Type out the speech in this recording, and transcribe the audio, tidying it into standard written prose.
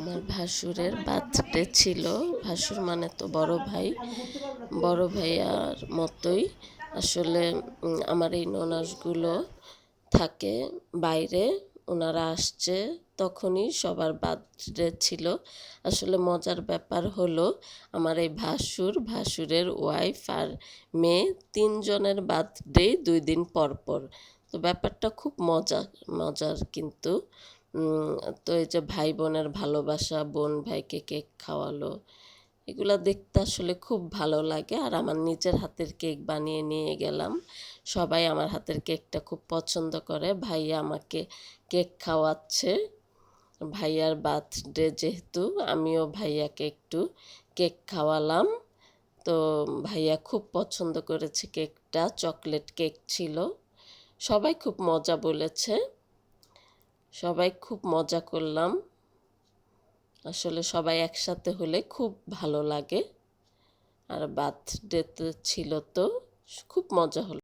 আমার ভাসুরের বার্থডে ছিল। ভাসুর মানে তো বড় ভাই। বড় ভাইয়ার মতোই আসলে আমার এই ননাসগুলো থাকে বাইরে। ওনারা আসছে, তখনই সবার বার্থডে ছিল। আসলে মজার ব্যাপার হলো আমার এই ভাসুরের ওয়াইফ আর মেয়ে ৩ জনের বার্থডে ২ দিন পর পর। তো ব্যাপারটা খুব মজার কিন্তু। তো এই যে ভাই বোনের ভালোবাসা, বোন ভাইকে কেক খাওয়ালো, এগুলা দেখতে আসলে খুব ভালো লাগে। আর আমার নিজের হাতের কেক বানিয়ে নিয়ে গেলাম। সবাই আমার হাতের কেকটা খুব পছন্দ করে। ভাইয়া আমাকে কেক খাওয়াচ্ছে। ভাইয়ার বার্থডে যেহেতু, আমিও ভাইয়াকে একটু কেক খাওয়ালাম। তো ভাইয়া খুব পছন্দ করেছে কেকটা, চকলেট কেক ছিল। সবাই খুব মজা বলেছে, সবাই খুব মজা করলাম। আসলে সবাই একসাথে হলে খুব ভালো লাগে। আর বার্থডেতে ছিল তো খুব মজা হলো।